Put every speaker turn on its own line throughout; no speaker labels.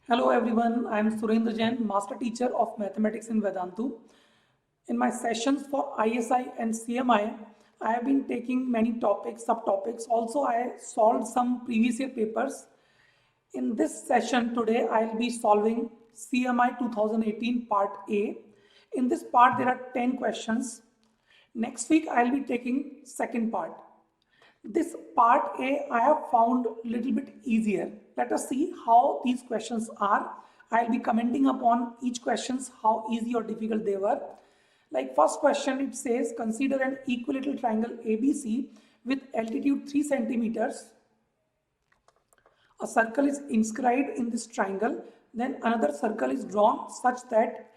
Hello everyone, I am Surendra Jain, Master Teacher of Mathematics in Vedantu. In my sessions for ISI and CMI, I have been taking many topics, subtopics. Also, I solved some previous year papers. In this session today, I will be solving CMI 2018 Part A. In this part, there are 10 questions. Next week, I will be taking second part. This part A I have found a little bit easier. Let us see how these questions are. I'll be commenting upon each questions how easy or difficult they were. Like first question, it says consider an equilateral triangle ABC with altitude 3 centimeters. A circle is inscribed in this triangle, then another circle is drawn such that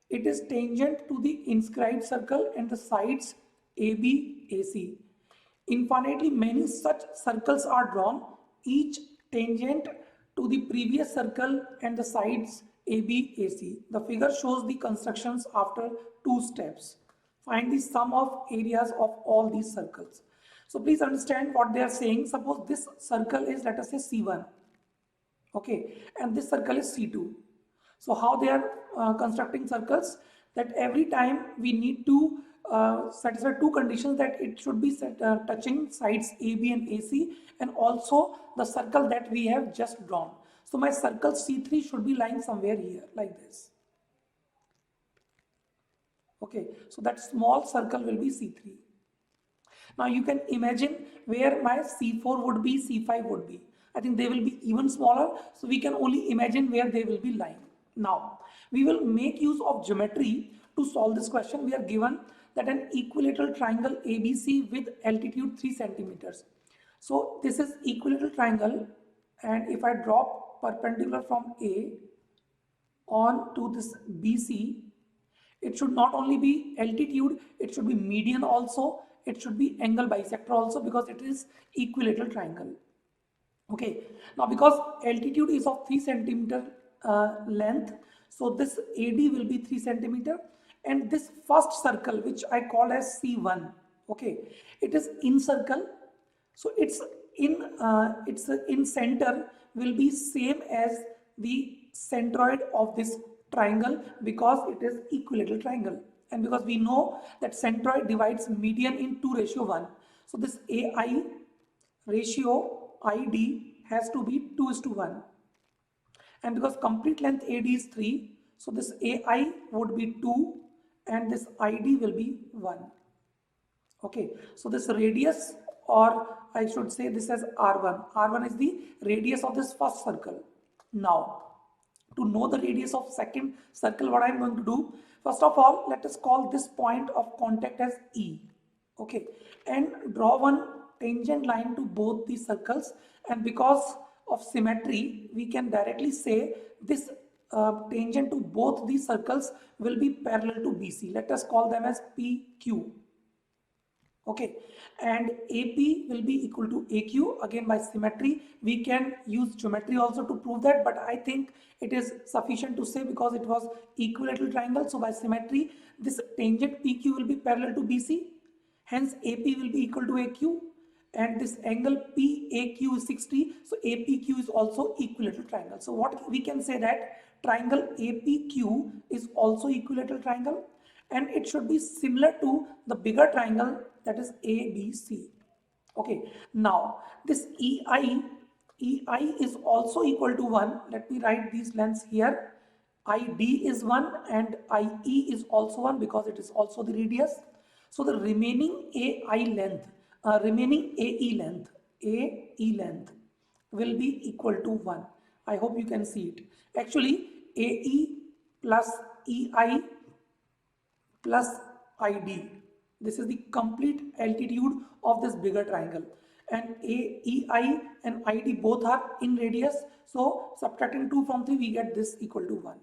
it is tangent to the inscribed circle and the sides AB, AC. Infinitely many such circles are drawn, each tangent to the previous circle and the sides AB, AC. The figure shows the constructions after 2 steps. Find the sum of areas of all these circles. So please understand what they are saying. Suppose this circle is, let us say, C1. Okay, and this circle is C2. So how they are constructing circles, that every time we need to satisfy two conditions, that it should be touching sides AB and AC, and also the circle that we have just drawn. So my circle C3 should be lying somewhere here like this. Okay, so that small circle will be C3. Now you can imagine where my C4 would be, C5 would be. I think they will be even smaller, so we can only imagine where they will be lying. Now, we will make use of geometry to solve this question. We are given that an equilateral triangle ABC with altitude 3 centimeters. So this is equilateral triangle, and if I drop perpendicular from A on to this BC, it should not only be altitude, it should be median also, it should be angle bisector also, because it is equilateral triangle. Okay, now because altitude is of 3 centimeter length, so this AD will be 3 centimeter, and this first circle which I call as C1, okay, it is in circle, so it's in center will be same as the centroid of this triangle, because it is equilateral triangle, and because we know that centroid divides median in 2:1. So this AI ratio ID has to be 2:1, and because complete length AD is 3, so this AI would be 2 and this ID will be 1. Okay, so this radius, or I should say this as R1 is the radius of this first circle. Now to know the radius of second circle, what I am going to do, first of all, let us call this point of contact as E. Okay, and draw one tangent line to both these circles, and because of symmetry we can directly say this tangent to both these circles will be parallel to BC. Let us call them as PQ. Okay, and AP will be equal to AQ. Again, by symmetry we can use geometry also to prove that, but I think it is sufficient to say because it was equilateral triangle. So by symmetry this tangent PQ will be parallel to BC, hence AP will be equal to AQ, and this angle PAQ is 60, so APQ is also equilateral triangle. So what we can say, that triangle APQ is also equilateral triangle, and it should be similar to the bigger triangle, that is ABC. Okay, now this EI is also equal to 1. Let me write these lengths here. ID is 1 and IE is also 1, because it is also the radius. So the remaining AE length will be equal to 1. I hope you can see it. Actually, AE plus EI plus ID, this is the complete altitude of this bigger triangle, and EI and ID both are in radius, so subtracting 2 from 3 we get this equal to 1.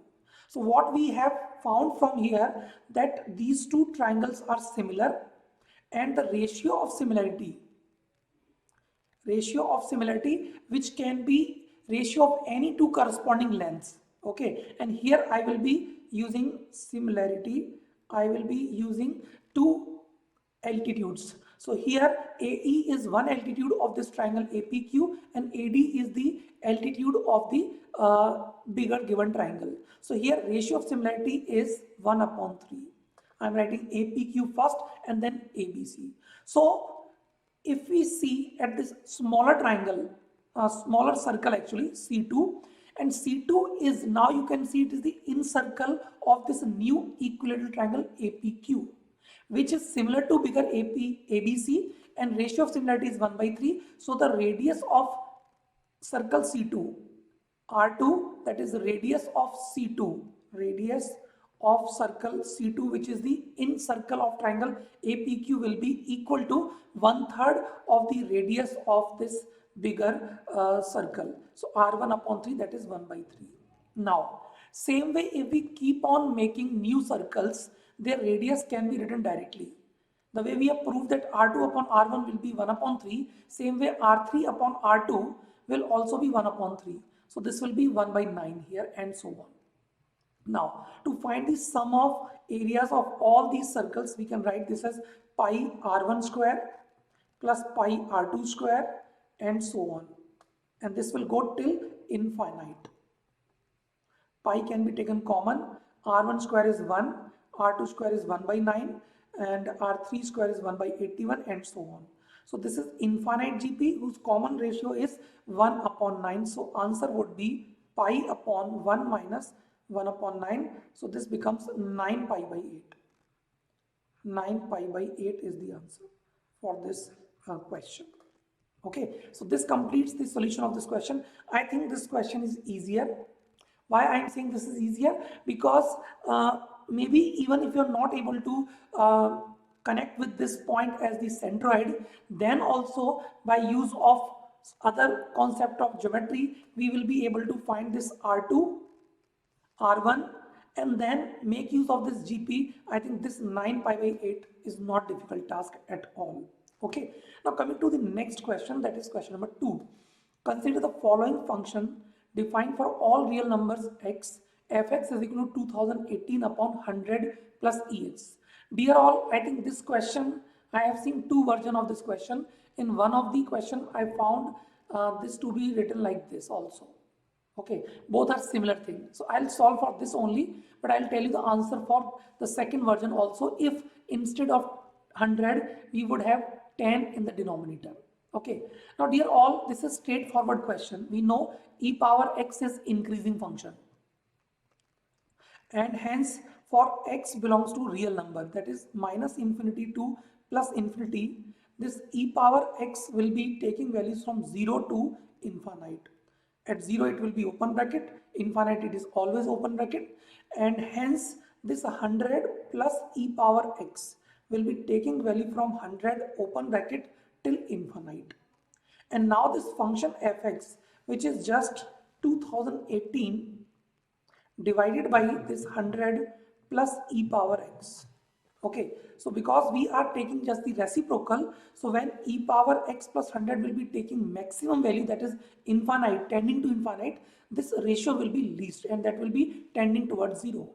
So what we have found from here, that these two triangles are similar, and the ratio of similarity which can be ratio of any two corresponding lengths. Okay, and here I will be using similarity, I will be using two altitudes. So here AE is one altitude of this triangle APQ and AD is the altitude of the bigger given triangle. So here ratio of similarity is 1/3. I'm writing APQ first and then ABC. So if we see at this smaller triangle, smaller circle actually, C2, and C2 is now you can see it is the in circle of this new equilateral triangle APQ, which is similar to bigger ABC, and ratio of similarity is 1/3. So the radius of circle C2, R2, that is the radius of C2, radius of circle C2, which is the in circle of triangle APQ, will be equal to 1/3 of the radius of this bigger circle. So R1/3, that is 1/3. Now, same way if we keep on making new circles, their radius can be written directly. The way we have proved that R2/R1 will be 1/3, same way R3/R2 will also be 1/3. So this will be 1/9 here and so on. Now, to find the sum of areas of all these circles, we can write this as pi R1 square plus pi R2 square and so on. And this will go till infinite. Pi can be taken common. R1 square is 1, R2 square is 1/9 and R3 square is 1/81 and so on. So this is infinite GP whose common ratio is 1/9. So answer would be pi upon 1 minus 1/9. So this becomes 9 pi by 8. 9 pi by 8 is the answer for this question. Okay, so this completes the solution of this question. I think this question is easier. Why I am saying this is easier? Because maybe even if you're not able to connect with this point as the centroid, then also by use of other concept of geometry, we will be able to find this R2, R1 and then make use of this GP. I think this 9 pi by 8 is not difficult task at all. Okay, now coming to the next question, that is question number 2. Consider the following function defined for all real numbers x, fx is equal to 2018/100 plus ex. Dear all, I think this question, I have seen two versions of this question. In one of the question, I found this to be written like this also. Okay, both are similar things. So I'll solve for this only, but I'll tell you the answer for the second version also. If instead of 100, we would have 10 in the denominator. Okay, now dear all, this is straightforward question. We know e power x is increasing function. And hence for x belongs to real number, that is minus infinity to plus infinity, this e power x will be taking values from 0 to infinite. At 0 it will be open bracket, infinite it is always open bracket, and hence this 100 plus e power x will be taking value from 100 open bracket till infinite. And now this function fx, which is just 2018 divided by this 100 plus e power x. Okay, so because we are taking just the reciprocal, so when e power x plus 100 will be taking maximum value, that is infinite, tending to infinite, this ratio will be least and that will be tending towards 0.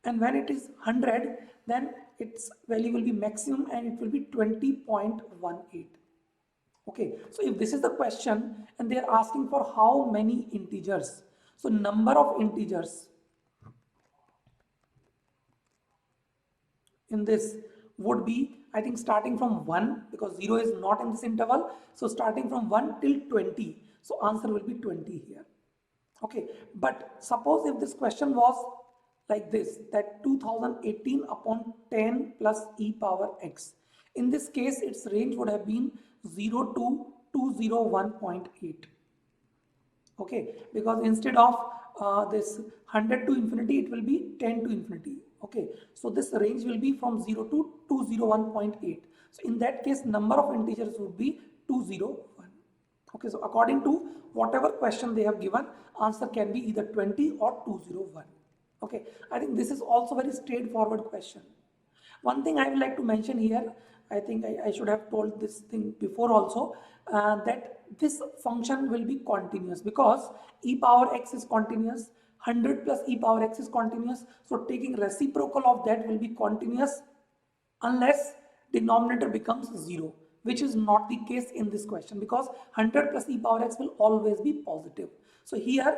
And when it is 100, then its value will be maximum and it will be 20.18. Okay, so if this is the question and they are asking for how many integers, so number of integers in this would be, I think, starting from 1, because 0 is not in this interval, so starting from 1 till 20, so answer will be 20 here. Okay, but suppose if this question was like this, that 2018/10 plus e power x, in this case its range would have been 0 to 201.8. okay, because instead of this 100 to infinity, it will be 10 to infinity. Okay, so this range will be from 0 to 201.8. So in that case, number of integers would be 201. Okay, so according to whatever question they have given, answer can be either 20 or 201. Okay, I think this is also very straightforward question. One thing I would like to mention here, I think I should have told this thing before also, that this function will be continuous because e power x is continuous, 100 plus e power x is continuous, so taking reciprocal of that will be continuous unless denominator becomes 0, which is not the case in this question because 100 plus e power x will always be positive. So here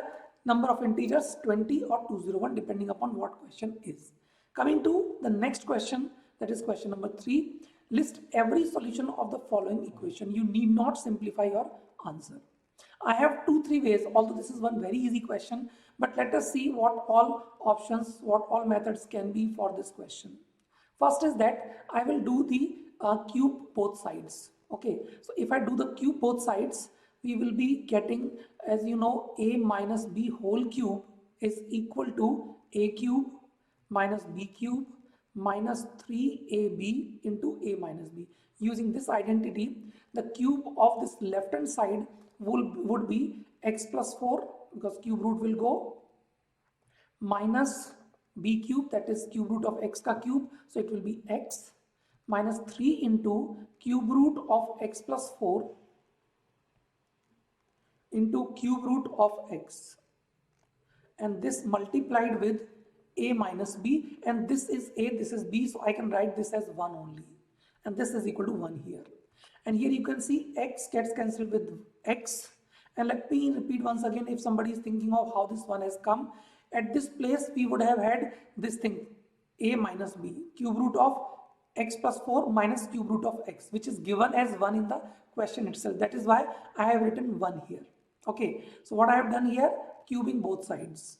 number of integers 20 or 201 depending upon what question is. Coming to the next question, that is question number 3. List every solution of the following equation. You need not simplify your answer. I have 2-3 ways, although this is one very easy question, but let us see what all options, what all methods can be for this question. First is that I will do the cube both sides. Okay, so if I do the cube both sides, we will be getting, as you know, a minus b whole cube is equal to a cube minus b cube minus 3ab into a minus b. Using this identity, the cube of this left hand side would be x plus 4 because cube root will go minus b cube, that is cube root of x ka cube, so it will be x minus 3 into cube root of x plus 4 into cube root of x, and this multiplied with a minus b, and this is a, this is b, so I can write this as 1 only, and this is equal to 1 here. And here you can see x gets cancelled with x, and let me repeat once again if somebody is thinking of how this one has come. At this place we would have had this thing a minus b, cube root of x plus 4 minus cube root of x, which is given as 1 in the question itself. That is why I have written 1 here. Okay, so what I have done here, cubing both sides.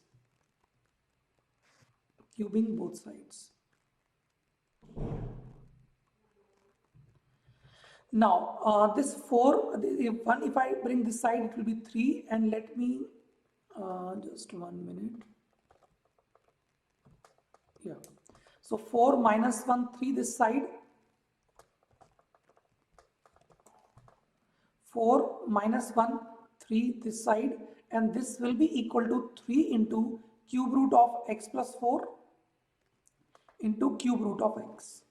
Cubing both sides. Now this 4, if I bring this side, it will be 3, and let me just 1 minute. Yeah, so 4 minus 1, 3 this side, 4 minus 1, 3 this side, and this will be equal to 3 into cube root of x plus 4 into cube root of x.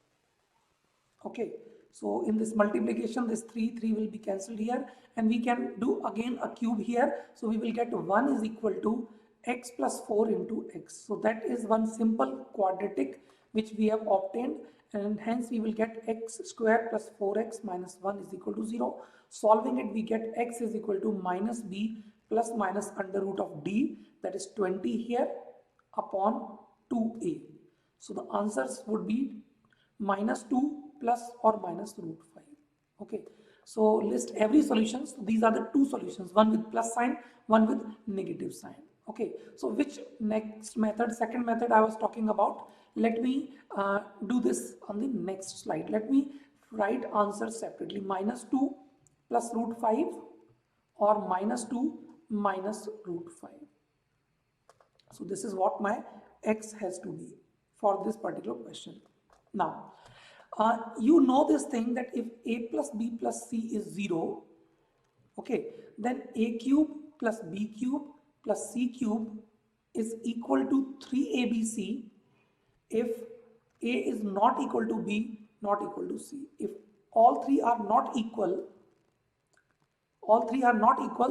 Okay, so in this multiplication, this 3 will be cancelled here, and we can do again a cube here, so we will get 1 is equal to x plus 4 into x. So that is one simple quadratic which we have obtained, and hence we will get x square plus 4x minus 1 is equal to 0. Solving it, we get x is equal to minus b plus minus under root of d, that is 20 here, upon 2a. So the answers would be minus 2 plus or minus root 5. Okay, so list every solution. So these are the two solutions, one with plus sign, one with negative sign. Okay, so which next method, second method I was talking about, let me do this on the next slide. Let me write answers separately, minus 2 plus root 5 or minus 2 minus root 5. So this is what my x has to be for this particular question. Now, you know this thing that if a plus b plus c is 0, okay, then a cube plus b cube plus c cube is equal to 3abc if a is not equal to b, not equal to c. If all three are not equal,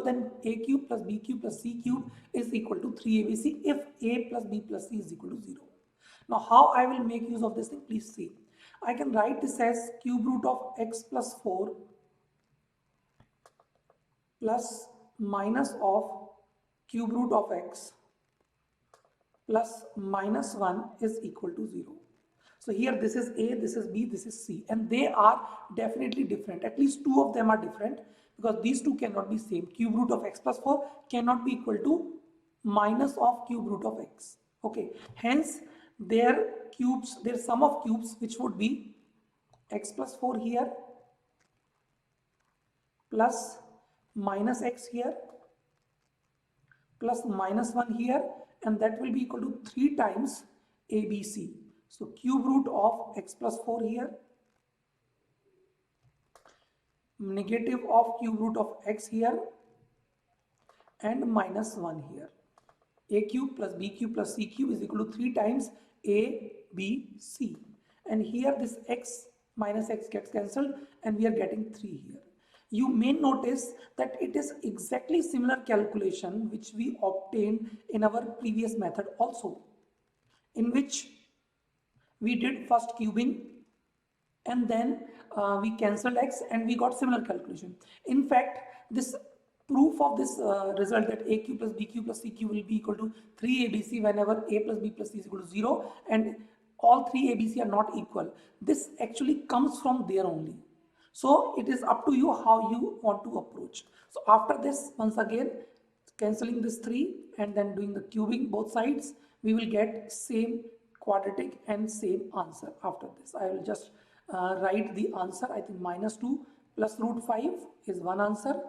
then a cube plus b cube plus c cube is equal to 3abc if a plus b plus c is equal to 0. Now how I will make use of this thing, please see. I can write this as cube root of x plus 4 plus minus of cube root of x plus minus 1 is equal to 0. So here this is a, this is b, this is c, and they are definitely different. At least two of them are different because these two cannot be same. Cube root of x plus 4 cannot be equal to minus of cube root of x. Okay, hence their cubes, their sum of cubes, which would be x plus 4 here plus minus x here plus minus 1 here, and that will be equal to 3 times abc. So cube root of x plus 4 here, negative of cube root of x here, and minus 1 here. A cube plus b cube plus c cube is equal to 3 times a, b, c. And here this x minus x gets cancelled and we are getting 3 here. You may notice that it is exactly similar calculation which we obtained in our previous method also, in which we did first cubing, and then we cancelled x and we got similar calculation. In fact, this proof of this result that aq plus bq plus cq will be equal to 3abc whenever a plus b plus c is equal to 0 and all 3 abc are not equal, this actually comes from there only. So it is up to you how you want to approach. So after this, once again cancelling this 3 and then doing the cubing both sides, we will get same quadratic and same answer. After this I will just write the answer. I think minus 2 plus root 5 is one answer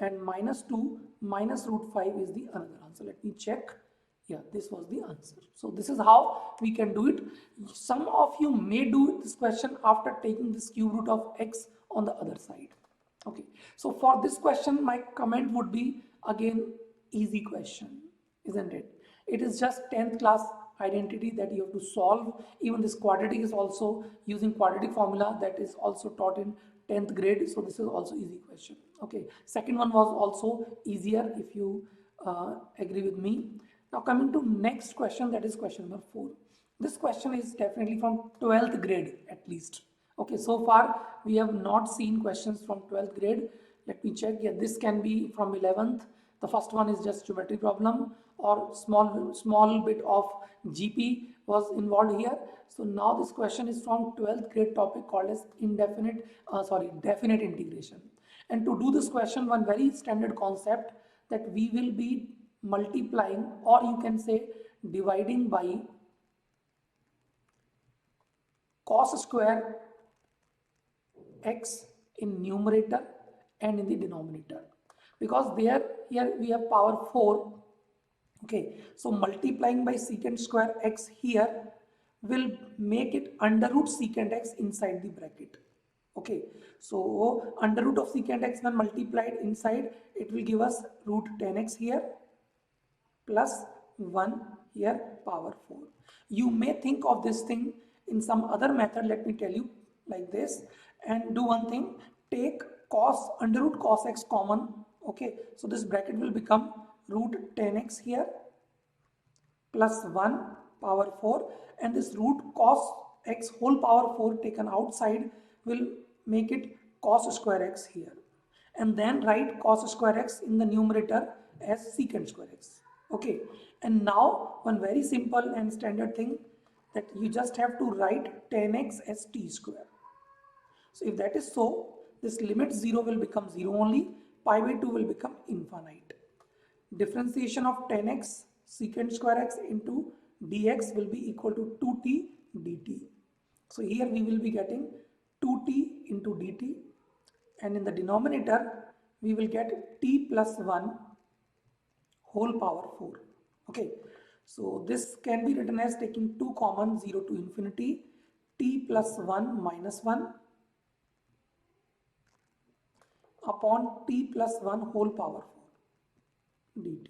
and minus 2 minus root 5 is the another answer. Let me check. Yeah, this was the answer. So this is how we can do it. Some of you may do this question after taking this cube root of x on the other side. Okay, so for this question my comment would be again easy question, isn't it? It is just 10th class identity that you have to solve. Even this quadratic is also using quadratic formula that is also taught in 10th grade, so this is also easy question. Okay, second one was also easier if you agree with me. Now coming to next question, that is question number 4. This question is definitely from 12th grade at least. Okay, so far we have not seen questions from 12th grade. Let me check. Yeah, this can be from 11th. The first one is just geometry problem or small bit of GP was involved here. So now this question is from 12th grade topic called as definite integration. And to do this question, one very standard concept that we will be multiplying, or you can say dividing by cos square x in numerator and in the denominator, because here we have power 4. Okay, so multiplying by secant square x here will make it under root secant x inside the bracket. Okay, so under root of secant x when multiplied inside, it will give us root 10x here plus 1 here power 4. You may think of this thing in some other method. Let me tell you like this, and do one thing, take under root cos x common. Okay, so this bracket will become root 10x here plus 1 power 4, and this root cos x whole power 4 taken outside will make it cos square x here, and then write cos square x in the numerator as secant square x. Okay, and now one very simple and standard thing that you just have to write 10x as t square. So if that is so, this limit 0 will become 0 only, pi by 2 will become infinite. Differentiation of 10x secant square x into dx will be equal to 2t dt. So here we will be getting 2t into dt, and in the denominator we will get t plus 1 whole power 4. Okay, so this can be written as taking 2 common, 0 to infinity, t plus 1 minus 1 upon t plus 1 whole power 4 dt.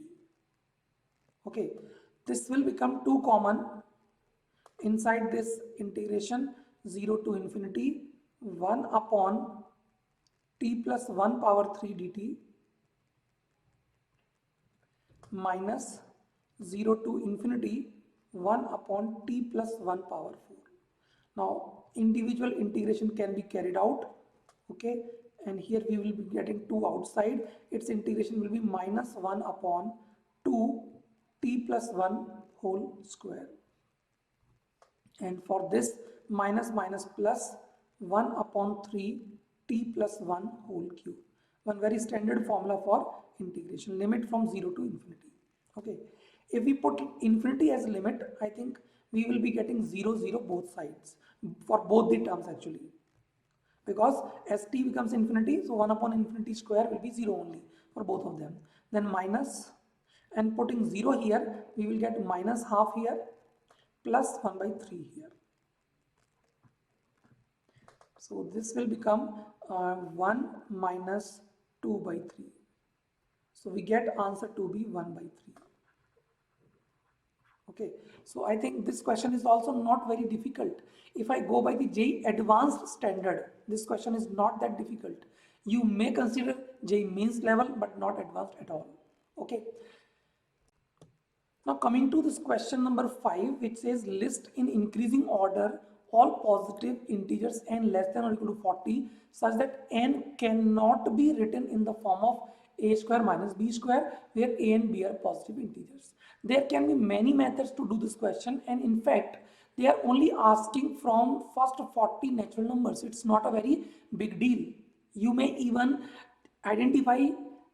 Okay, this will become 2 common inside this integration, 0 to infinity 1 upon t plus 1 power 3 dt minus 0 to infinity 1 upon t plus 1 power 4. Now individual integration can be carried out. Okay, and here we will be getting 2 outside. Its integration will be minus 1 upon 2 t plus 1 whole square, and for this minus plus 1 upon 3 t plus 1 whole cube. One very standard formula for integration, limit from 0 to infinity. Okay, if we put infinity as limit, I think we will be getting 0 0 both sides for both the terms actually, because as t becomes infinity, so 1 upon infinity square will be 0 only for both of them. Then minus, and putting 0 here, we will get minus half here plus 1 by 3 here. So this will become 1 minus 2 by 3. So we get answer to be 1 by 3. Okay, so I think this question is also not very difficult. If I go by the JEE Advanced standard, this question is not that difficult. You may consider JEE Mains level, but not advanced at all. Okay. Now coming to this question number 5, which says list in increasing order all positive integers n less than or equal to 40 such that n cannot be written in the form of a square minus b square where a and b are positive integers. There can be many methods to do this question, and in fact they are only asking from first 40 natural numbers. It's not a very big deal. You may even identify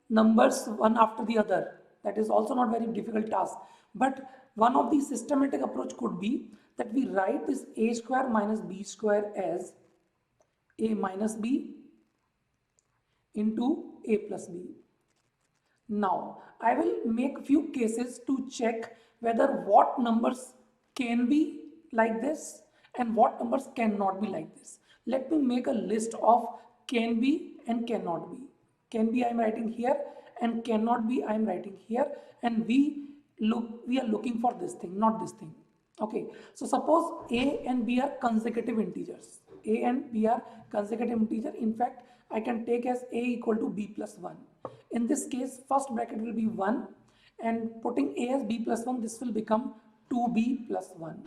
numbers one after the other. That is also not very difficult task. But one of the systematic approach could be that we write this a square minus b square as a minus b into a plus b. Now, I will make few cases to check whether what numbers can be like this and what numbers cannot be like this. Let me make a list of can be and cannot be. Can be I am writing here and cannot be I am writing here, and we are looking for this thing, not this thing. Okay, so suppose a and b are consecutive integers. A and b are consecutive integer. In fact, I can take as a equal to b plus 1. In this case, first bracket will be 1, and putting a as b plus 1, this will become 2b plus 1.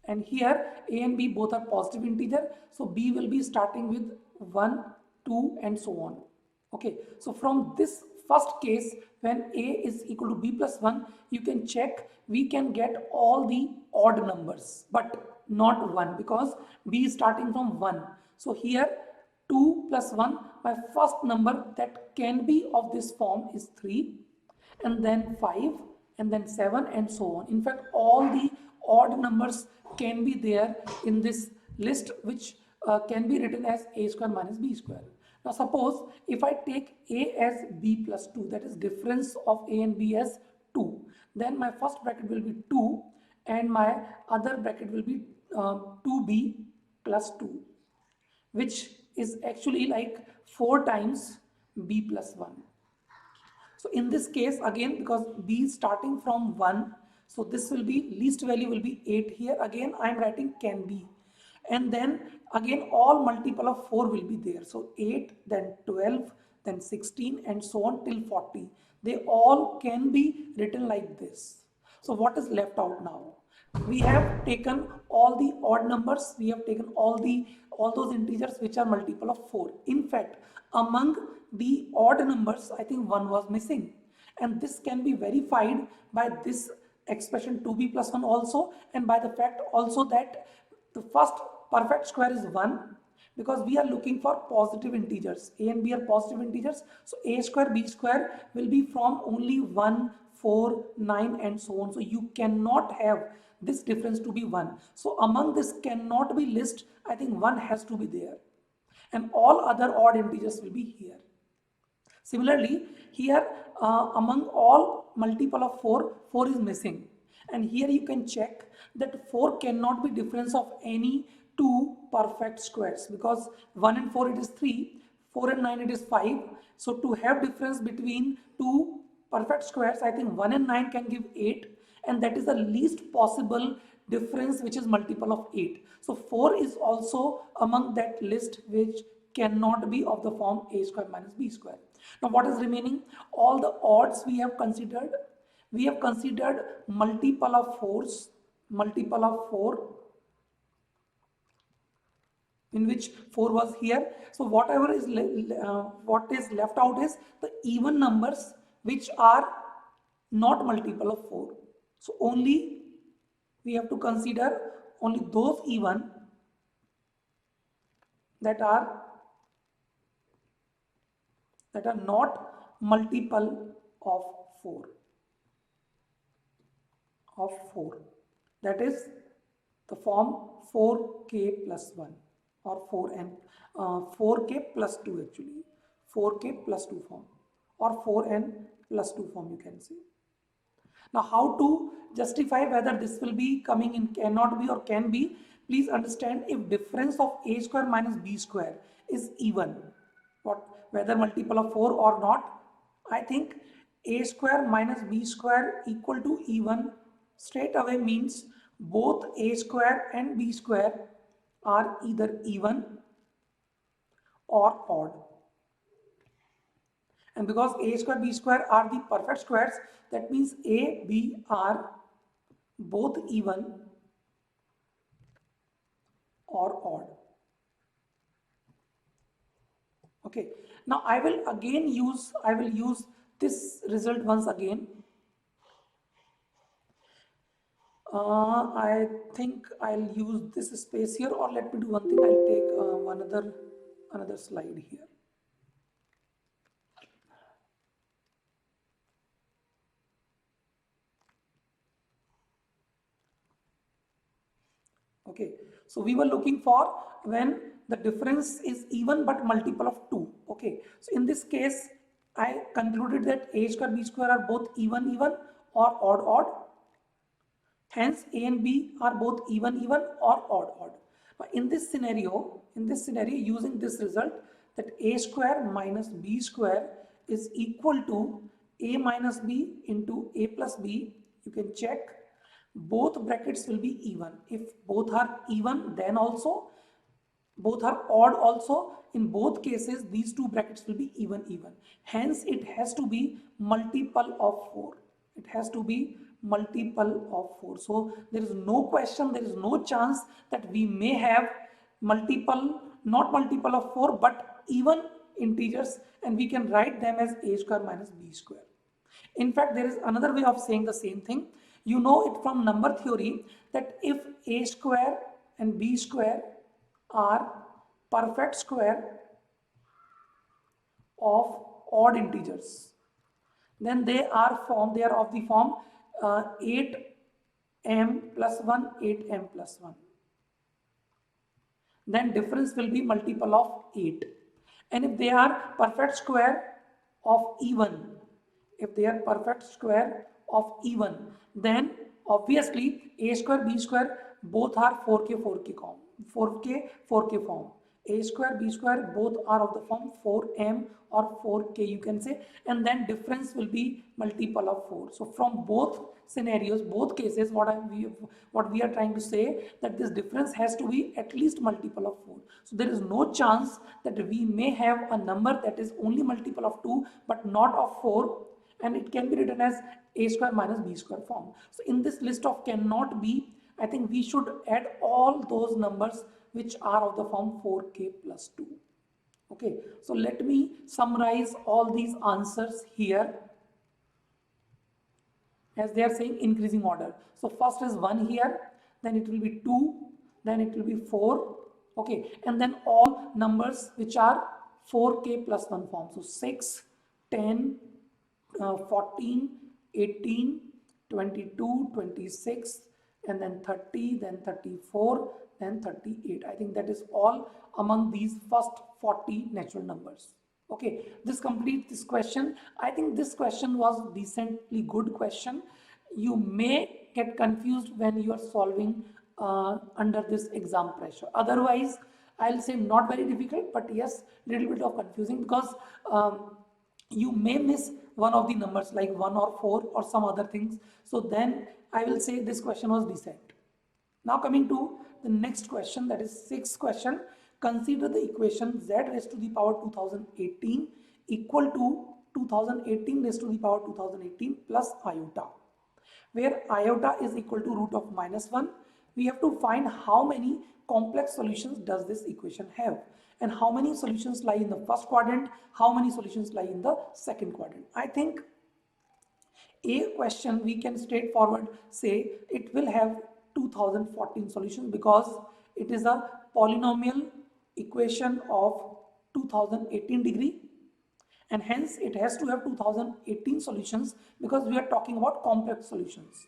And here a and b both are positive integer, so b will be starting with 1, 2 and so on. Okay, so from this first case, when a is equal to b plus 1, you can check we can get all the odd numbers but not 1 because b is starting from 1. So here 2 plus 1, my first number that can be of this form is 3, and then 5, and then 7 and so on. In fact, all the odd numbers can be there in this list, which can be written as a square minus b square. Now suppose if I take a as b plus 2, that is difference of a and b as 2, then my first bracket will be 2 and my other bracket will be 2b plus 2, which is actually like 4 times b plus 1. So in this case, again, because b is starting from 1, so this will be least value will be 8 here. Again, I am writing can be. And then again, all multiple of 4 will be there. So 8, then 12, then 16 and so on till 40. They all can be written like this. So what is left out now? We have taken all the odd numbers. We have taken all those integers which are multiple of 4. In fact, among the odd numbers, I think 1 was missing. And this can be verified by this expression 2b plus 1 also, and by the fact also that the first perfect square is 1 because we are looking for positive integers. A and b are positive integers. So a square b square will be from only 1, 4, 9 and so on. So you cannot have this difference to be 1. So among this cannot be list, I think 1 has to be there. And all other odd integers will be here. Similarly, here among all multiple of 4, 4 is missing. And here you can check that 4 cannot be difference of any two perfect squares because 1 and 4 it is 3, 4 and 9 it is 5. So to have difference between two perfect squares, I think 1 and 9 can give 8, and that is the least possible difference which is multiple of 8. So 4 is also among that list which cannot be of the form a square minus b square. Now what is remaining? All the odds we have considered. We have considered multiple of 4s, multiple of 4, in which 4 was here. So whatever is what is left out is the even numbers which are not multiple of 4. So only we have to consider only those even that are not multiple of 4. That is the form 4k plus 1 or 4k plus 2 actually, 4k plus 2 form or 4n plus 2 form you can say. Now how to justify whether this will be coming in cannot be or can be? Please understand, if difference of a square minus b square is even, whether multiple of 4 or not, I think a square minus b square equal to even straight away means both a square and b square are either even or odd. And because a square b square are the perfect squares, that means a, b are both even or odd. Okay, now I will use this result once again. I think I'll use this space here, or let me do one thing. I'll take another slide here. Okay, so we were looking for when the difference is even but multiple of 2. Okay, so in this case, I concluded that a square b square are both even or odd. Hence, A and B are both even or odd. Now, in this scenario, using this result, that A square minus B square is equal to A minus B into A plus B. You can check. Both brackets will be even. If both are even, then also both are odd also. In both cases, these two brackets will be even. Hence, it has to be multiple of 4. It has to be multiple of 4. So there is no question, there is no chance that we may have multiple, not multiple of 4, but even integers, and we can write them as a square minus b square. In fact, there is another way of saying the same thing. You know it from number theory that if a square and b square are perfect square of odd integers, then they are of the form 8m plus 1, 8m plus 1. Then difference will be multiple of 8. And if they are perfect square of even, then obviously a square b square both are 4k form. A square b square both are of the form 4m or 4k, you can say, and then difference will be multiple of 4. So from both scenarios, both cases, what we are trying to say, that this difference has to be at least multiple of 4. So there is no chance that we may have a number that is only multiple of 2 but not of 4, and it can be written as a square minus b square form. So in this list of cannot be, I think we should add all those numbers which are of the form 4k plus 2. Okay, so let me summarize all these answers here, as they are saying increasing order. So first is 1 here, then it will be 2, then it will be 4, okay, and then all numbers which are 4k plus 1 form. So 6, 10, 14, 18, 22, 26, and then 30, then 34, then 38. I think that is all among these first 40 natural numbers. Okay, this completes this question. I think this question was decently good question. You may get confused when you are solving under this exam pressure. Otherwise, I'll say not very difficult, but yes, little bit of confusing, because you may miss one of the numbers like 1 or 4 or some other things. So then I will say this question was decent. Now coming to the next question, that is 6th question. Consider the equation z raised to the power 2018 equal to 2018 raised to the power 2018 plus iota, where iota is equal to root of -1. We have to find how many complex solutions does this equation have, and how many solutions lie in the first quadrant, how many solutions lie in the second quadrant. I think a question we can straightforward say it will have 2014 solutions, because it is a polynomial equation of 2018 degree, and hence it has to have 2018 solutions, because we are talking about complex solutions.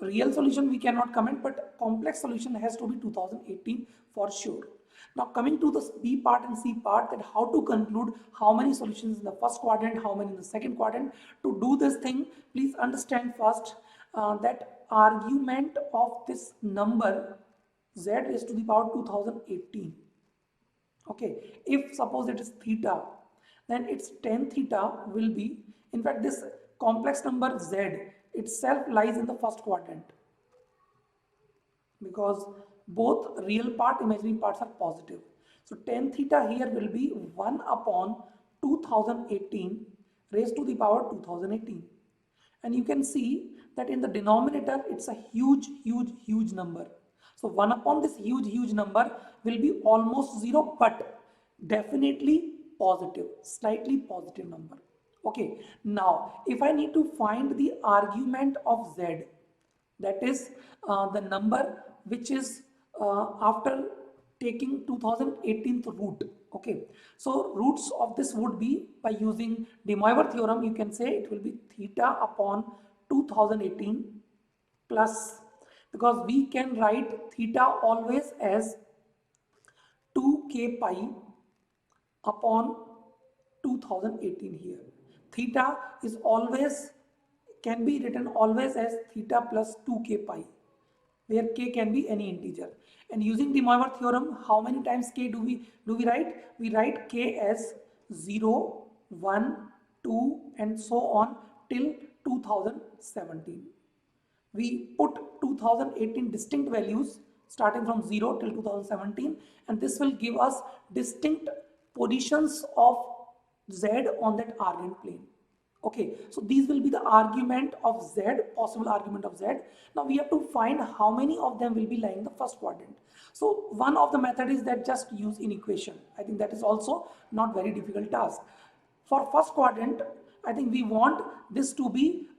Real solution we cannot comment, but complex solution has to be 2018 for sure. Now coming to the B part and C part, that how to conclude how many solutions in the first quadrant, how many in the second quadrant. To do this thing, please understand first that argument of this number z raised to the power 2018. Okay, if suppose it is theta, then its tan theta will be, in fact this complex number z itself lies in the first quadrant, because both real part, imaginary parts are positive. So tan theta here will be 1 upon 2018 raised to the power 2018. And you can see that in the denominator it's a huge number. So 1 upon this huge number will be almost 0, but definitely positive, slightly positive number. Okay, now if I need to find the argument of z, that is the number which is after taking 2018 root. Okay, so roots of this would be, by using De Moivre theorem, you can say it will be theta upon 2018 plus, because we can write theta always as 2k pi upon 2018 here. Theta is always, can be written always as theta plus 2k pi, where k can be any integer. And using the Moivre theorem, how many times k do we write? We write k as 0, 1, 2 and so on till 2017. We put 2018 distinct values starting from 0 till 2017, and this will give us distinct positions of z on that Argand plane. Okay, so these will be the argument of z, possible argument of z. Now we have to find how many of them will be lying in the first quadrant. So one of the method is that just use in equation. I think that is also not very difficult task. For first quadrant, I think we want this to be,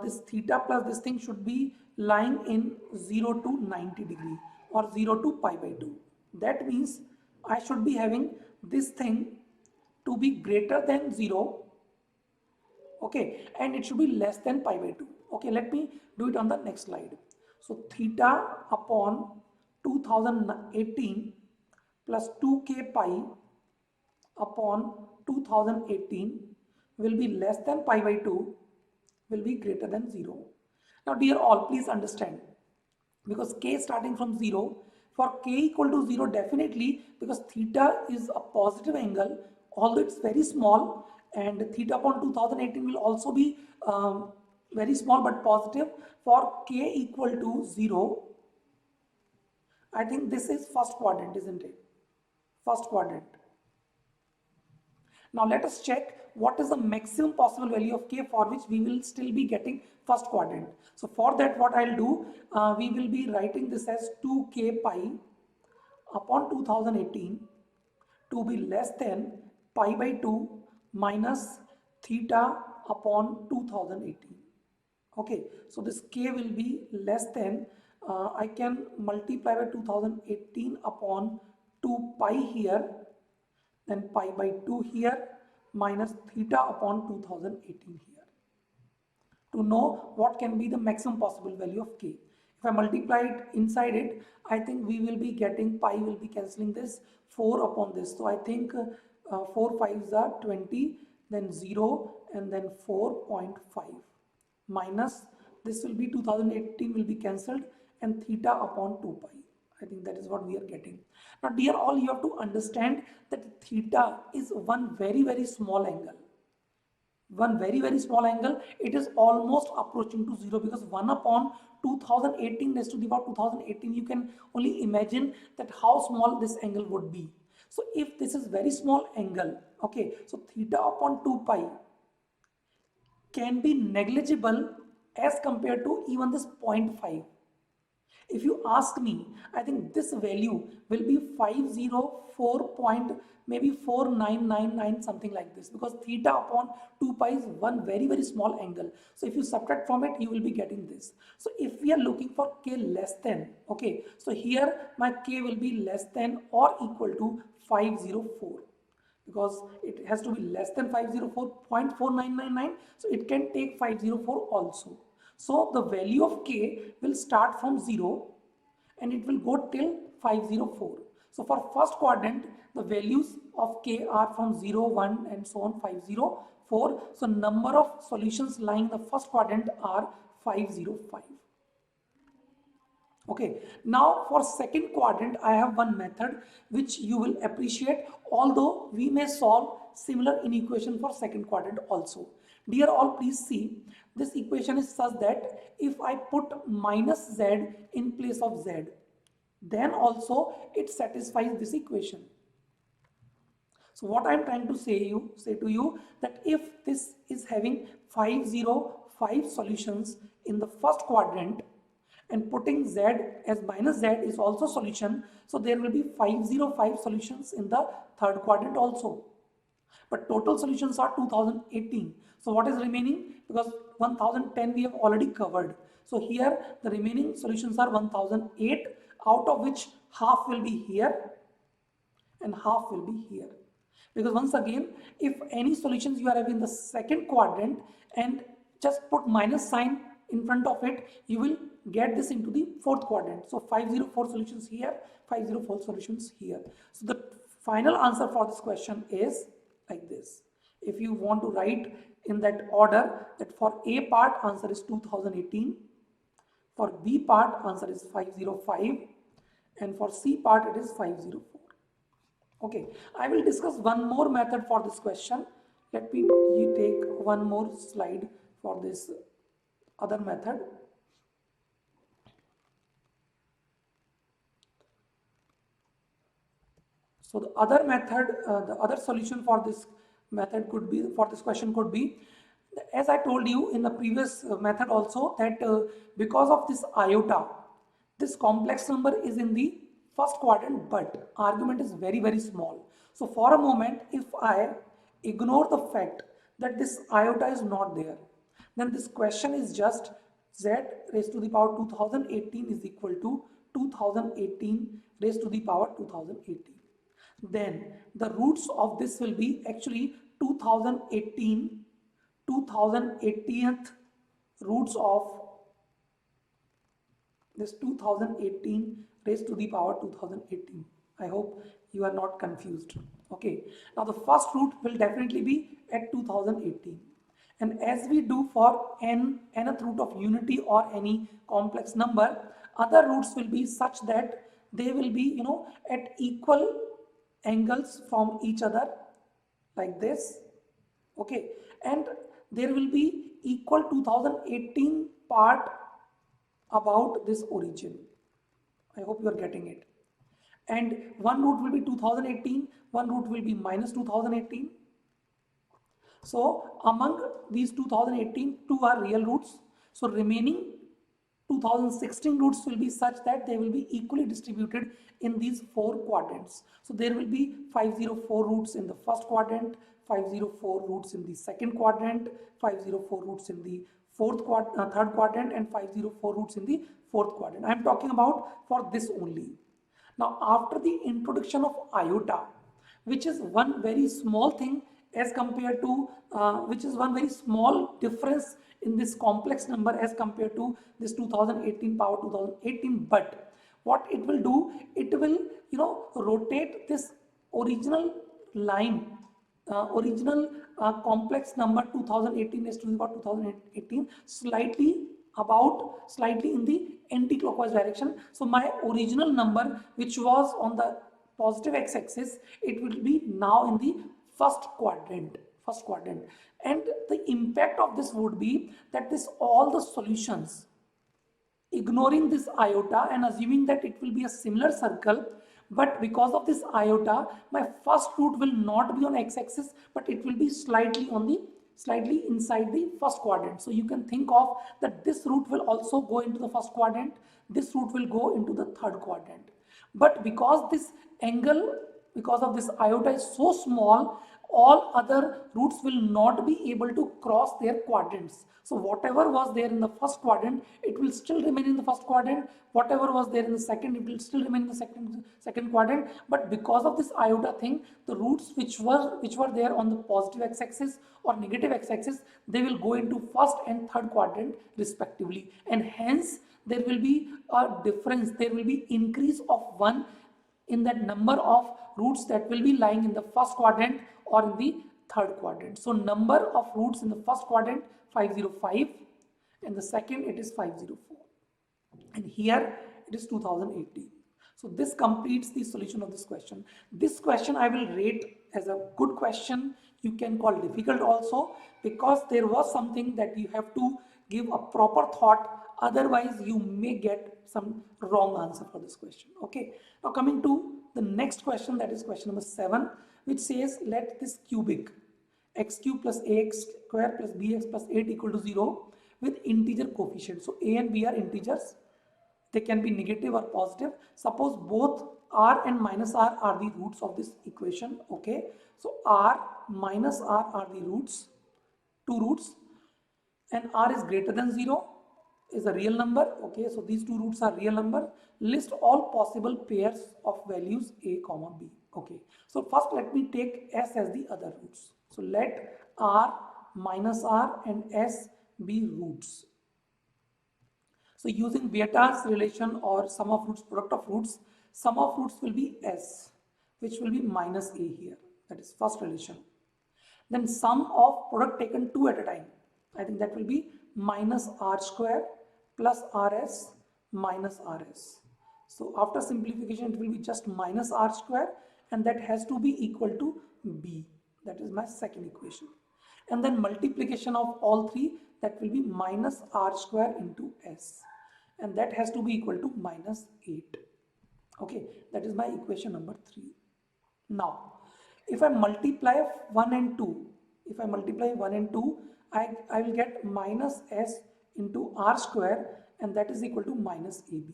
this theta plus this thing should be lying in 0 to 90 degree or 0 to pi by 2. That means I should be having this thing to be greater than 0, okay, and it should be less than pi by 2. Okay, let me do it on the next slide. So theta upon 2018 plus 2k pi upon 2018 will be less than pi by 2, will be greater than 0. Now dear all, please understand, because k starting from 0, for k equal to 0 definitely, because theta is a positive angle, although it's very small, and theta upon 2018 will also be very small but positive. For k equal to 0, I think this is first quadrant, isn't it? First quadrant. Now let us check what is the maximum possible value of k for which we will still be getting first quadrant. So for that, what I'll do, we will be writing this as 2k pi upon 2018 to be less than pi by 2 minus theta upon 2018. Okay, so this k will be less than, I can multiply by 2018 upon 2 pi here, then pi by 2 here, minus theta upon 2018 here, to know what can be the maximum possible value of k. If I multiply it inside it, I think we will be getting, pi will be cancelling this, 4 upon this. So I think 4 5s are 20, then 0 and then 4.5 minus this will be 2018 will be cancelled, and theta upon 2 pi. I think that is what we are getting. Now dear all, you have to understand that theta is one very small angle. One very small angle. It is almost approaching to 0, because 1 upon 2018 raised to the power 2018, you can only imagine that how small this angle would be. So if this is very small angle, okay, so theta upon 2 pi can be negligible as compared to even this 0.5. If you ask me, I think this value will be 504 point, maybe 4999, something like this, because theta upon 2 pi is one very small angle. So if you subtract from it, you will be getting this. So if we are looking for k less than, okay, so here my k will be less than or equal to 504, because it has to be less than 504.4999, so it can take 504 also. So the value of k will start from 0 and it will go till 504. So for first quadrant, the values of k are from 0, 1 and so on 504. So number of solutions lying in the first quadrant are 505. Okay, now for second quadrant, I have one method which you will appreciate, although we may solve similar inequation for second quadrant also. Dear all, please see, this equation is such that if I put minus z in place of z, then also it satisfies this equation. So what I am trying to say to you that if this is having 505 solutions in the first quadrant, and putting z as minus z is also solution. So there will be 505 solutions in the third quadrant also. But total solutions are 2018. So what is remaining? Because 1010 we have already covered. So here the remaining solutions are 1008, out of which half will be here and half will be here. Because once again, if any solutions you are having in the second quadrant and just put minus sign in front of it, you will get this into the fourth quadrant. So 504 solutions here, 504 solutions here. So the final answer for this question is like this. If you want to write in that order, that for A part answer is 2018, for B part answer is 505, and for C part it is 504. Okay, I will discuss one more method for this question. Let me take one more slide for this other method. So the other method, the other solution for this method could be, for this question could be, as I told you in the previous method also, that because of this iota, this complex number is in the first quadrant, but argument is very, very small. So for a moment, if I ignore the fact that this iota is not there, then this question is just z raised to the power 2018 is equal to 2018 raised to the power 2018. Then the roots of this will be actually 2018, 2018th roots of this 2018 raised to the power 2018. I hope you are not confused. Okay, now the first root will definitely be at 2018, and as we do for nth root of unity or any complex number, other roots will be such that they will be at equal angles from each other like this. Okay, and there will be equal 2018 part about this origin. I hope you are getting it. And one root will be 2018, one root will be minus 2018. So among these 2018, two are real roots. So remaining 2016 roots will be such that they will be equally distributed in these four quadrants. So there will be 504 roots in the first quadrant, 504 roots in the second quadrant, 504 roots in the third quadrant, and 504 roots in the fourth quadrant. I am talking about for this only. Now after the introduction of iota, which is one very small thing as compared to, which is one very small difference in this complex number as compared to this 2018 power 2018, but what it will do, it will rotate this original line, original complex number 2018 is to the power 2018 slightly in the anti-clockwise direction. So my original number, which was on the positive x-axis, it will be now in the first quadrant. And the impact of this would be that all the solutions, ignoring this iota and assuming that it will be a similar circle, but because of this iota, my first root will not be on x-axis, but it will be slightly inside the first quadrant. So you can think of that this root will also go into the first quadrant, this root will go into the third quadrant. But because this angle, because of this iota is so small, all other roots will not be able to cross their quadrants. So whatever was there in the first quadrant, it will still remain in the first quadrant. Whatever was there in the second, it will still remain in the second quadrant. But because of this iota thing, the roots which were there on the positive x-axis or negative x-axis, they will go into first and third quadrant respectively. And hence there will be a difference. There will be increase of 1 in that number of roots that will be lying in the first quadrant or in the third quadrant. So number of roots in the first quadrant 505, and the second it is 504, and here it is 2018. So this completes the solution of this question. This question I will rate as a good question. You can call difficult also, because there was something that you have to give a proper thought, otherwise you may get some wrong answer for this question. Okay, now coming to the next question, that is question number 7, which says let this cubic x cube plus ax square plus bx plus 8 equal to 0 with integer coefficient. So a and b are integers, They can be negative or positive. Suppose both r and minus r are the roots of this equation. Okay, so r minus r are the roots, two roots, and r is greater than 0 is a real number. Okay, so these two roots are real number. List all possible pairs of values a comma b. Okay, so first let me take s as the other roots. So let r minus r and s be roots. So using Vieta's relation or sum of roots, product of roots, sum of roots will be s, which will be minus a here. That is first relation. Then sum of product taken two at a time. I think that will be minus r square plus rs minus rs. So after simplification, it will be just minus r square, and that has to be equal to b. That is my second equation. And then multiplication of all three, that will be minus r square into s, and that has to be equal to minus 8. Okay, that is my equation number 3. Now if I multiply 1 and 2, if I multiply 1 and 2, I will get minus s into r square, and that is equal to minus ab.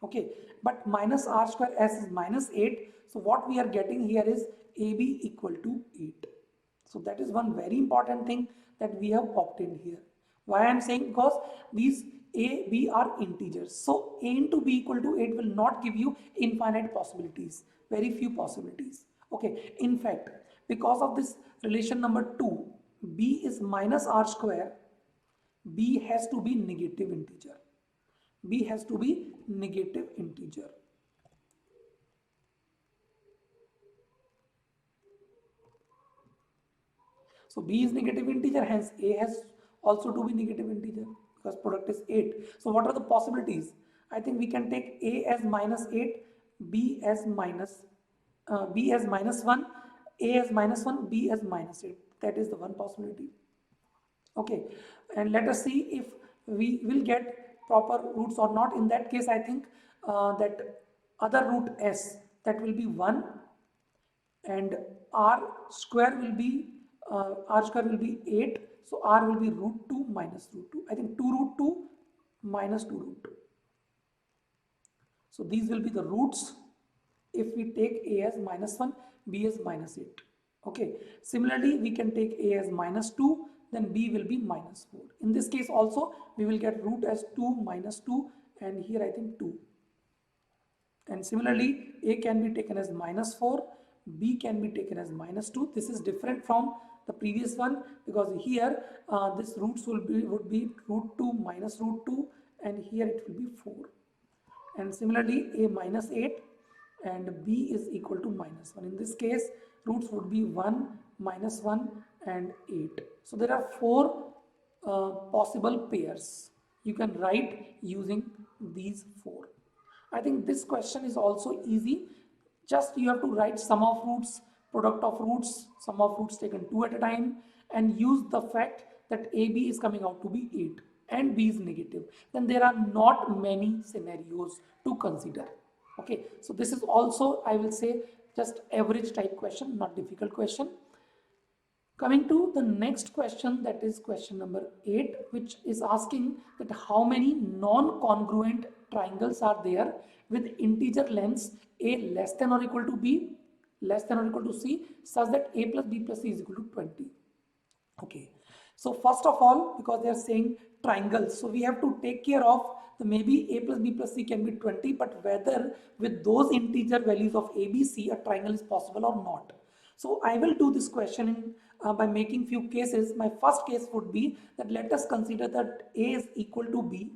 Okay, but minus r square s is minus 8, so what we are getting here is ab equal to 8. So that is one very important thing that we have obtained here. Why I am saying? Because these a, b are integers. So a into b equal to 8 will not give you infinite possibilities, very few possibilities. Okay, in fact, because of this relation number 2, b is minus r square, b has to be negative integer. B has to be negative integer. So b is negative integer, hence a has also to be negative integer because product is 8. So what are the possibilities? I think we can take a as minus 8, b as minus 1, a as minus 1, b as minus 8. That is the one possibility. Okay, and let us see if we will get proper roots or not. In that case, I think that other root s, that will be 1, and r square will be 8. So r will be root 2 minus root 2. I think 2 root 2 minus 2 root 2. So these will be the roots if we take a as minus 1, b as minus 8. Okay, similarly we can take a as minus 2, then b will be minus 4. In this case also we will get root as 2 minus 2, and here I think 2. And similarly a can be taken as minus 4, b can be taken as minus 2. This is different from the previous one because here this roots would be root 2 minus root 2, and here it will be 4. And similarly a minus 8 and b is equal to minus 1. In this case roots would be 1, minus 1 and 8. So there are 4 possible pairs you can write using these 4. I think this question is also easy. Just you have to write sum of roots, product of roots, sum of roots taken 2 at a time, and use the fact that AB is coming out to be 8 and B is negative. Then there are not many scenarios to consider. Okay, so this is also, I will say, just average type question, not difficult question. Coming to the next question, that is question number 8, which is asking that how many non-congruent triangles are there with integer lengths a less than or equal to b, less than or equal to c, such that a plus b plus c is equal to 20. Okay, so first of all, because they are saying triangles, so we have to take care of the maybe a plus b plus c can be 20, but whether with those integer values of a, b, c a triangle is possible or not. So I will do this question by making few cases. My first case would be that let us consider that a is equal to b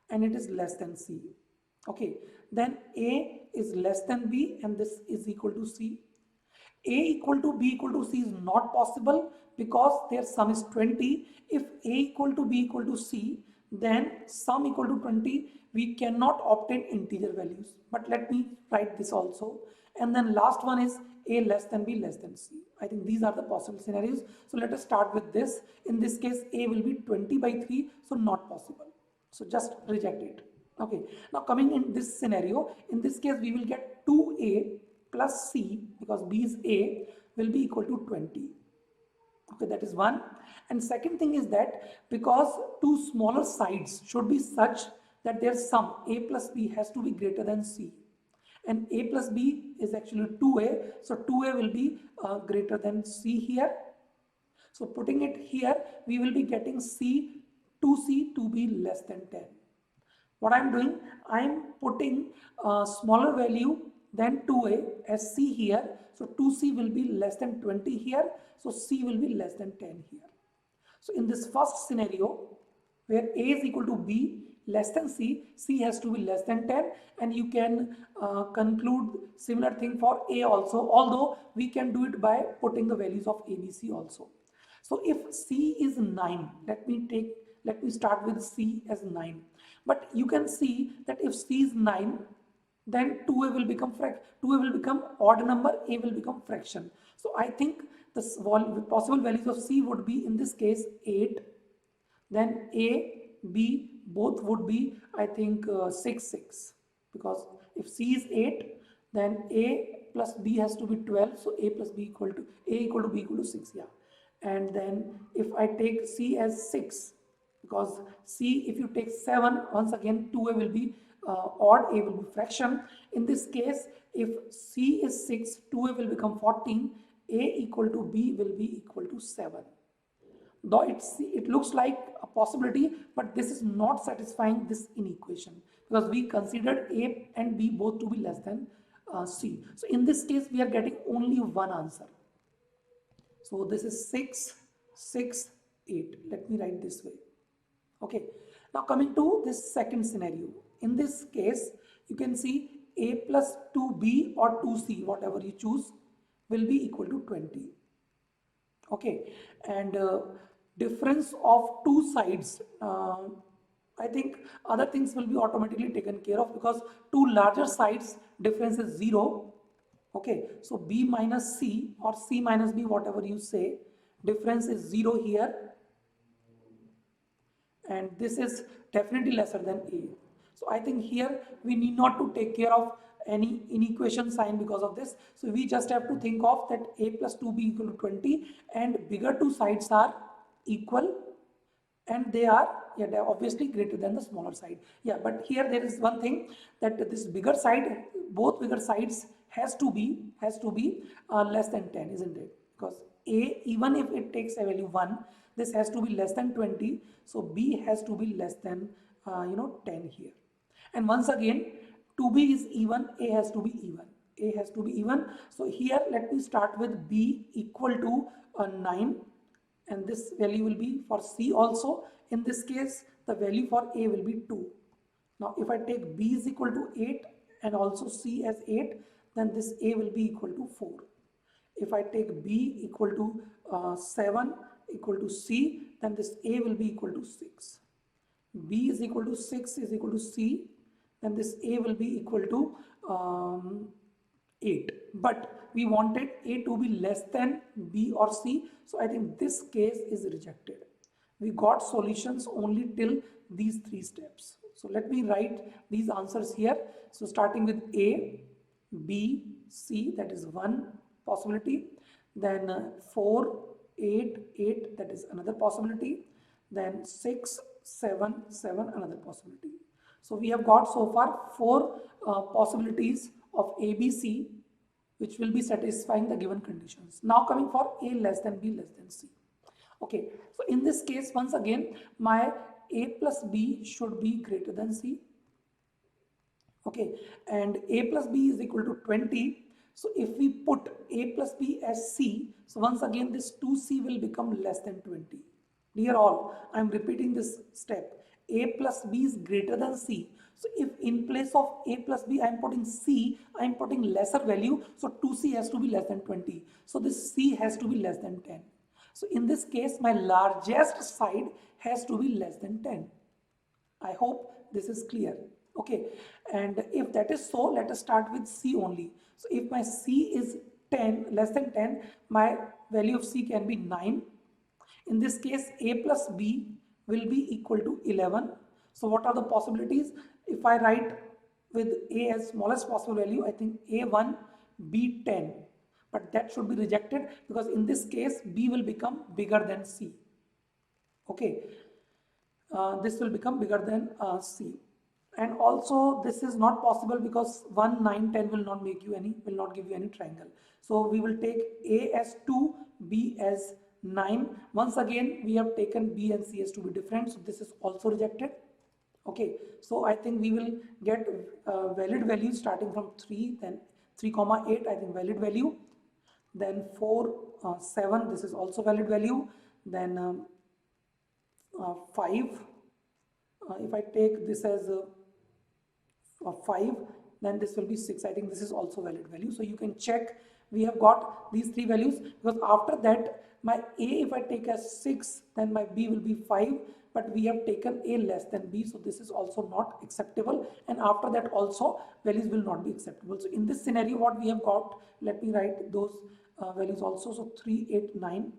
and it is less than c. Okay, then a is less than b and this is equal to c. A equal to b equal to c is not possible because their sum is 20. If a equal to b equal to c, then sum equal to 20, we cannot obtain integer values. But let me write this also. And then last one is a less than b less than c. I think these are the possible scenarios. So let us start with this. In this case, a will be 20 by 3, so not possible. So just reject it. Okay, now coming in this scenario, in this case we will get 2a plus c, because b is a, will be equal to 20. Okay, that is one. And second thing is that because two smaller sides should be such that their sum A plus B has to be greater than C. And A plus B is actually 2A, so 2A will be greater than C here. So putting it here, we will be getting C, 2C to be less than 10. What I'm doing, I'm putting a smaller value than 2A as C here. So 2C will be less than 20 here. So C will be less than 10 here. So in this first scenario, where A is equal to B less than C, C has to be less than 10, and you can conclude similar thing for A also, although we can do it by putting the values of A, B, C also. So if C is 9, let me start with C as 9. But you can see that if C is 9, then 2A will become 2A will become odd number, A will become fraction. So I think the possible values of C would be in this case 8. Then A, B both would be, I think 6, 6. Because if C is 8, then A plus B has to be 12. So A plus B equal to A equal to B equal to 6. Yeah. And then if I take C as 6, because C, if you take 7, once again 2A will be odd, A will be fraction. In this case, if C is 6, 2A will become 14, A equal to B will be equal to 7. Though it looks like a possibility, but this is not satisfying this inequation, because we considered A and B both to be less than C. So in this case, we are getting only one answer. So this is 6, 6, 8. Let me write this way. Okay. Now coming to this second scenario. In this case, you can see A plus 2B or 2C, whatever you choose, will be equal to 20. Okay. And difference of two sides, I think other things will be automatically taken care of, because two larger sides difference is 0. Okay, so B minus C or C minus B, whatever you say, difference is 0 here, and this is definitely lesser than A. So I think here we need not to take care of any inequation sign because of this. So we just have to think of that A plus 2B equal to 20, and bigger two sides are equal, and they are obviously greater than the smaller side. Yeah, but here there is one thing, that this bigger side, both bigger sides has to be less than 10, isn't it? Because A, even if it takes a value 1, this has to be less than 20. So B has to be less than 10 here. And once again, 2B is even, A has to be even. A has to be even. So here let me start with B equal to 9. And this value will be for C also. In this case, the value for A will be 2. Now, if I take B is equal to 8 and also C as 8, then this A will be equal to 4. If I take B equal to 7 equal to C, then this A will be equal to 6. B is equal to 6 is equal to C, then this A will be equal to 8. But we wanted A to be less than B or C, so I think this case is rejected. We got solutions only till these 3 steps. So let me write these answers here. So starting with A, B, C, that is one possibility. Then 4, 8, 8, that is another possibility. Then 6, 7, 7, another possibility. So we have got so far 4 possibilities of A, B, C, which will be satisfying the given conditions. Now coming for A less than B less than C. Okay, so in this case, once again, my A plus B should be greater than C. Okay, and A plus B is equal to 20. So if we put A plus B as C, so once again this 2C will become less than 20. Dear all, I am repeating this step. A plus B is greater than C. So if in place of A plus B I am putting C, I am putting lesser value. So 2C has to be less than 20. So this C has to be less than 10. So in this case, my largest side has to be less than 10. I hope this is clear. Okay, and if that is so, let us start with C only. So if my C is 10, less than 10, my value of C can be 9. In this case, A plus B will be equal to 11. So what are the possibilities? If I write with A as smallest possible value, I think A1, B10. But that should be rejected because in this case, B will become bigger than C. Okay, this will become bigger than C. And also this is not possible because 1, 9, 10 will not give you any triangle. So we will take A as 2, B as 9. Once again we have taken B and C as to be different, so this is also rejected. Okay, so I think we will get valid value starting from 3, then 3 comma 8, I think valid value, then 4 7, this is also valid value, then 5, if I take this as 5, then this will be 6. I think this is also valid value. So you can check we have got these 3 values, because after that my A if I take as 6, then my B will be 5, but we have taken A less than B, so this is also not acceptable, and after that also values will not be acceptable. So in this scenario what we have got, let me write those values also. So 3, 8, 9,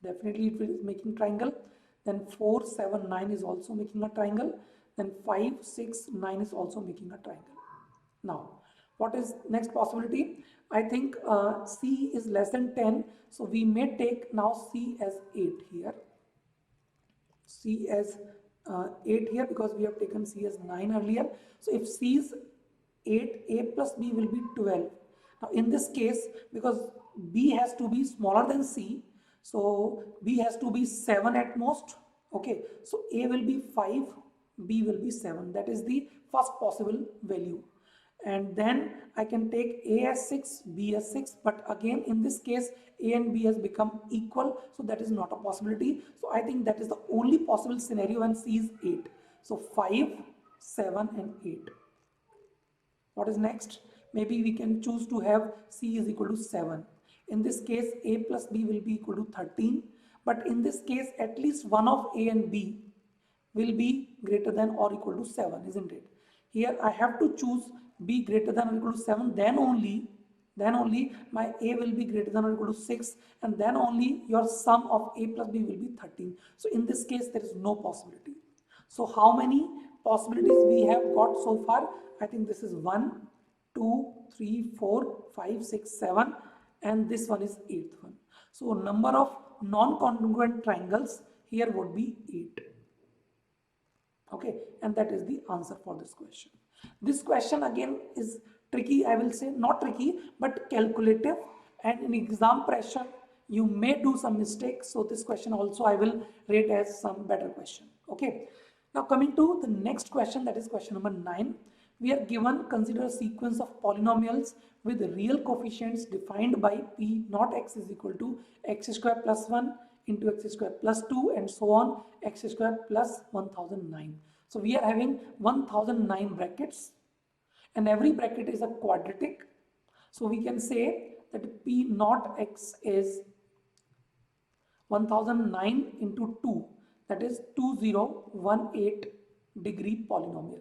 definitely it is making triangle. Then 4, 7, 9 is also making a triangle. Then 5, 6, 9 is also making a triangle. Now, what is next possibility? I think C is less than 10. So we may take now C as 8 here. C as 8 here, because we have taken C as 9 earlier. So if C is 8, A plus B will be 12. Now in this case, because B has to be smaller than C, so B has to be 7 at most. Okay, so A will be 5, B will be 7. That is the first possible value. And then I can take A as 6, B as 6, but again in this case A and B has become equal, so that is not a possibility. So I think that is the only possible scenario when C is 8. So 5, 7 and 8. What is next? Maybe we can choose to have C is equal to 7. In this case A plus B will be equal to 13, but in this case at least one of A and B will be greater than or equal to 7, isn't it? Here I have to choose B greater than or equal to 7, then only my A will be greater than or equal to 6, and then only your sum of A plus B will be 13. So in this case there is no possibility. So how many possibilities we have got so far? I think this is 1, 2, 3, 4, 5, 6, 7, and this one is 8th one. So number of non-congruent triangles here would be 8. Okay, and that is the answer for this question. This question again is tricky, I will say, not tricky but calculative, and in exam pressure you may do some mistakes, so this question also I will rate as some better question. Okay, now coming to the next question, that is question number 9. We are given, consider a sequence of polynomials with real coefficients defined by P naught x is equal to x square plus 1 into x square plus 2 and so on, x square plus 1009. So we are having 1009 brackets, and every bracket is a quadratic. So we can say that P naught x is 1009 into 2, that is 2018 degree polynomial.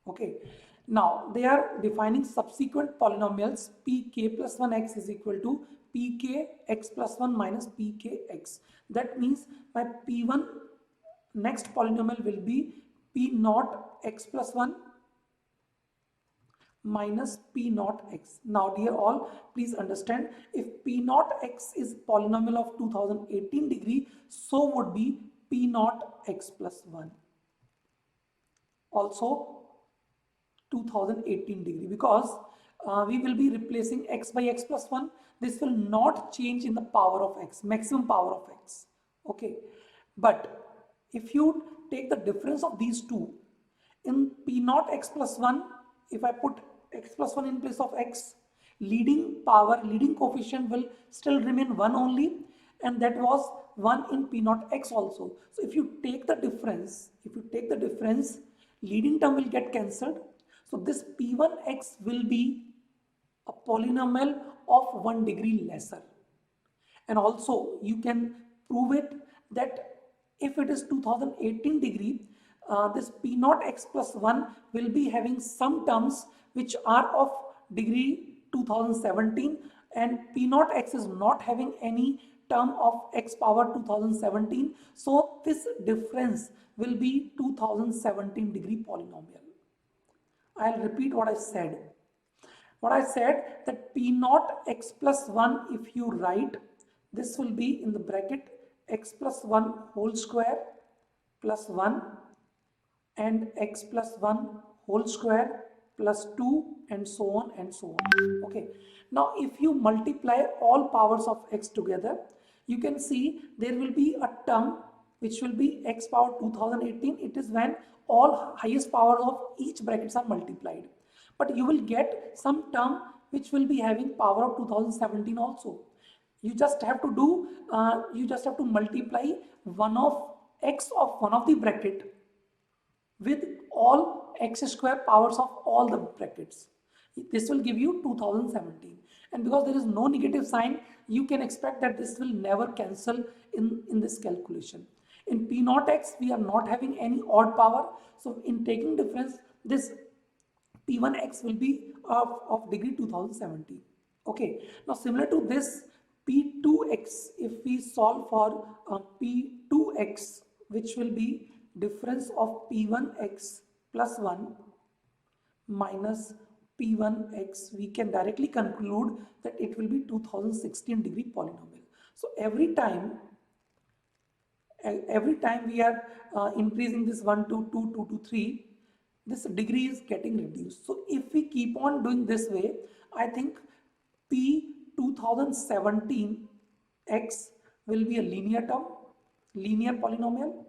Okay, now they are defining subsequent polynomials pk plus 1x is equal to pk x plus 1 minus pkx. That means my p1 next polynomial will be p naught x plus 1 minus p naught x. Now dear all, please understand, if p naught x is polynomial of 2018 degree, so would be p naught x plus 1 also 2018 degree, because we will be replacing x by x plus 1. This will not change in the power of x, maximum power of x. Okay, but if you take the difference of these two, in p naught x plus 1, if I put x plus 1 in place of x, leading coefficient will still remain 1 only, and that was 1 in p naught x also. So if you take the difference, leading term will get cancelled. So this p1x will be a polynomial of 1 degree lesser. And also you can prove it that if it is 2018 degree, this p naught x plus 1 will be having some terms which are of degree 2017, and p naught x is not having any term of x power 2017. So this difference will be 2017 degree polynomial. I'll repeat what I said. That p naught x plus 1, if you write, this will be in the bracket x plus 1 whole square plus 1 and x plus 1 whole square plus 2 and so on and so on. Okay, now if you multiply all powers of x together, you can see there will be a term which will be x power 2018. It is when all highest powers of each brackets are multiplied. But you will get some term which will be having power of 2017 also. You just have to do, you just have to multiply one of x of one of the bracket with all x square powers of all the brackets. This will give you 2017. And because there is no negative sign, you can expect that this will never cancel in this calculation. In P naught x, we are not having any odd power. So in taking difference, this P1x will be of degree 2017. Okay. Now similar to this, P2x, if we solve for P2x, which will be difference of P1x plus 1 minus P1x, we can directly conclude that it will be 2016 degree polynomial. So every time we are increasing this 1 to 2, 2 to 3, this degree is getting reduced. So if we keep on doing this way, I think P 2017 x will be a linear term, linear polynomial.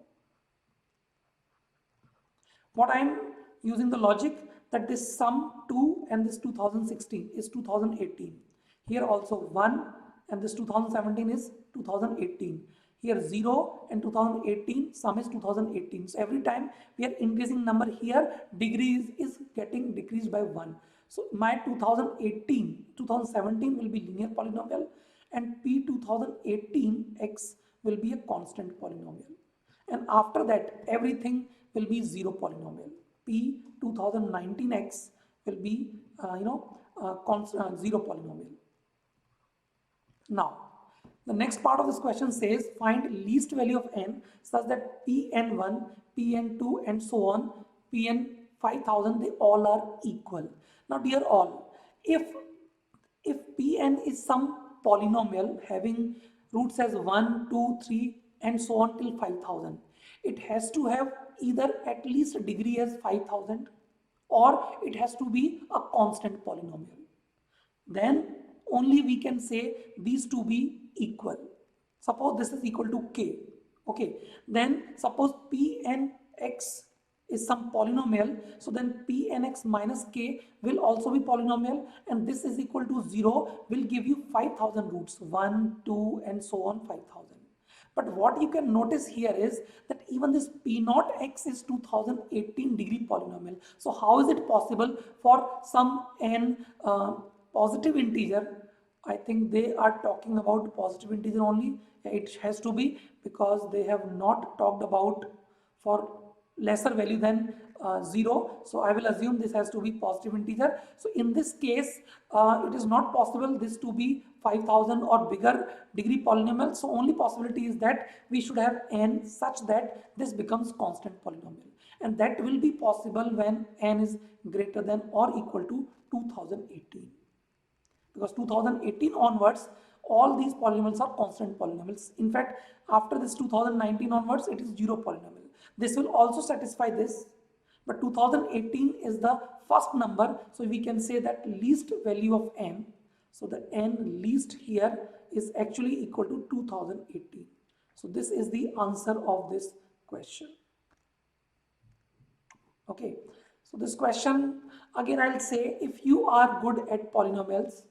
What I am using the logic that this sum 2 and this 2016 is 2018. Here also 1 and this 2017 is 2018. Here 0 and 2018 sum is 2018. So every time we are increasing number here, degree is getting decreased by 1. So my 2017 will be linear polynomial and P 2018 x will be a constant polynomial. And after that everything will be zero polynomial. P 2019 x will be zero polynomial. Now the next part of this question says find least value of n such that Pn1, Pn2 and so on, Pn 5000, they all are equal. Now dear all, if Pn is some polynomial having roots as 1, 2, 3 and so on till 5000, it has to have either at least a degree as 5000 or it has to be a constant polynomial. Then only we can say these two be equal. Suppose this is equal to k. Okay, then suppose Pnx is some polynomial, so then Pnx minus k will also be polynomial, and this is equal to 0 will give you 5000 roots, 1, 2 and so on 5000. But what you can notice here is that even this P naught x is 2018 degree polynomial. So how is it possible for some n positive integer? I think they are talking about positive integer only. It has to be, because they have not talked about for lesser value than 0. So I will assume this has to be positive integer. So in this case, it is not possible this to be 5000 or bigger degree polynomial. So only possibility is that we should have n such that this becomes constant polynomial. And that will be possible when n is greater than or equal to 2018. Because 2018 onwards, all these polynomials are constant polynomials. In fact, after this 2019 onwards, it is zero polynomial. This will also satisfy this, but 2018 is the first number, so we can say that least value of n. So the n least here is actually equal to 2018. So this is the answer of this question. Okay, so this question, again I'll say, if you are good at polynomials,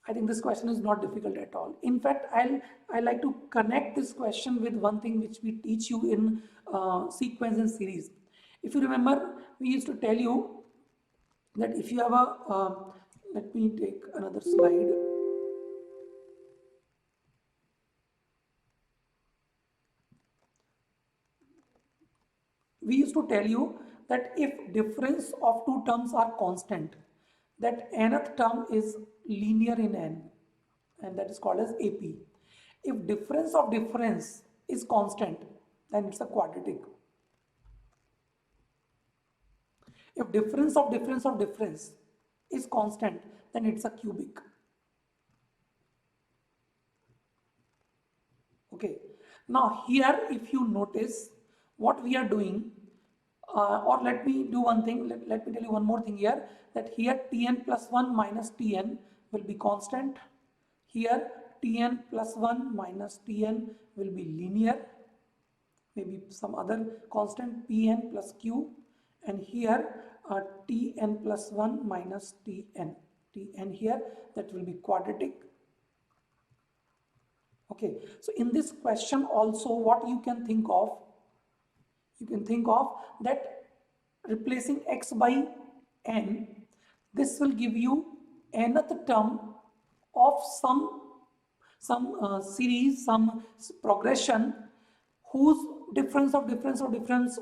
I think this question is not difficult at all. In fact, I like to connect this question with one thing which we teach you in sequence and series. If you remember, we used to tell you that if you have a, let me take another slide. We used to tell you that if difference of two terms are constant, that nth term is linear in n, and that is called as AP. If difference of difference is constant, then it's a quadratic. If difference of difference of difference is constant, then it's a cubic. Okay. Now here, if you notice, what we are doing, or let me do one thing, let me tell you one more thing here, that here Tn plus 1 minus Tn will be constant. Here Tn plus 1 minus Tn will be linear, maybe some other constant Pn plus Q, and here Tn plus 1 minus Tn here, that will be quadratic. Okay, so in this question also what you can think of, that replacing x by n, this will give you nth term of some series, some progression whose difference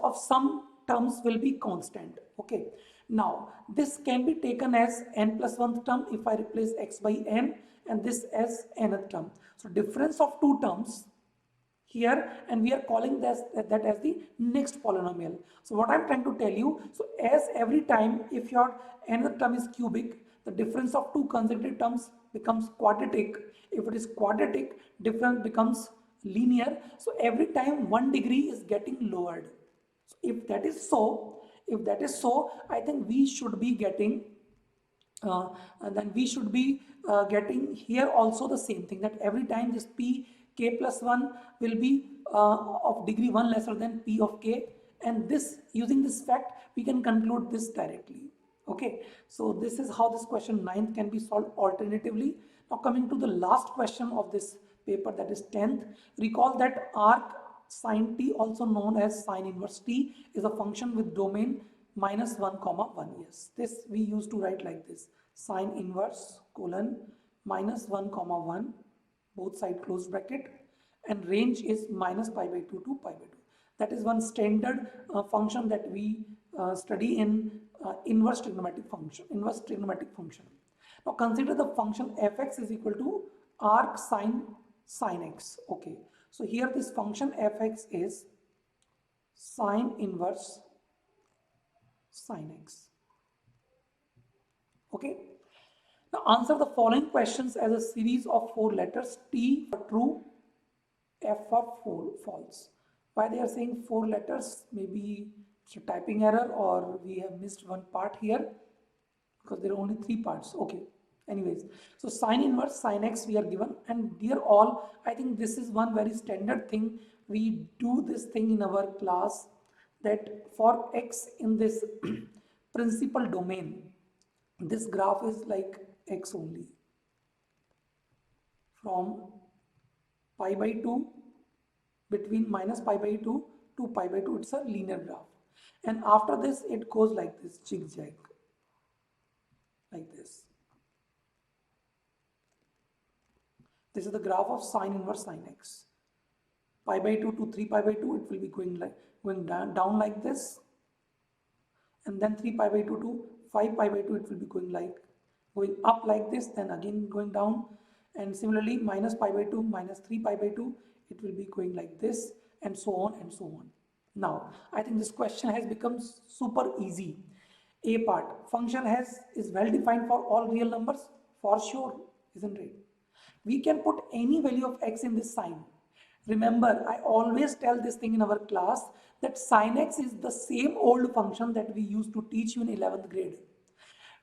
of some terms will be constant. Okay, now this can be taken as n plus 1th term if I replace x by n, and this as nth term. So difference of two terms here, and we are calling that as the next polynomial. So what I'm trying to tell you, so as every time if your nth term is cubic, the difference of two consecutive terms becomes quadratic. If it is quadratic, difference becomes linear. So every time 1 degree is getting lowered. So if that is so, I think we should be getting and then we should be getting here also the same thing, that every time this p k plus 1 will be of degree 1 lesser than p of k, and this, using this fact, we can conclude this directly. Okay, so this is how this question 9th can be solved alternatively. Now coming to the last question of this paper, that is 10th, recall that arc sine t, also known as sine inverse t, is a function with domain minus 1 comma 1. Yes, this we used to write like this, sine inverse colon minus 1 comma 1, both side closed bracket, and range is minus pi by 2 to pi by 2. That is one standard function that we study in inverse trigonometric function. Now consider the function fx is equal to arc sine x. Okay, so here this function fx is sine inverse sine x. Okay, now answer the following questions as a series of 4 letters, T for true, F for false. Why they are saying 4 letters? Maybe it's a typing error, or we have missed one part here, because there are only 3 parts. Okay, anyways, so sine inverse sine x we are given, and dear all, I think this is one very standard thing. We do this thing in our class, that for x in this principal domain, this graph is like x only. From pi by 2, between minus pi by 2 to pi by 2, it's a linear graph. And after this, it goes like this, zigzag, like this. This is the graph of sine inverse sine x. Pi by 2 to 3 pi by 2, it will be going down like this. And then 3 pi by 2 to 5 pi by 2, it will be going up like this, then again going down. And similarly, minus pi by 2, minus 3 pi by 2, it will be going like this, and so on and so on. Now, I think this question has become super easy. A part, function is well defined for all real numbers, for sure, isn't it? We can put any value of x in this sign. Remember, I always tell this thing in our class, that sin x is the same old function that we used to teach you in 11th grade.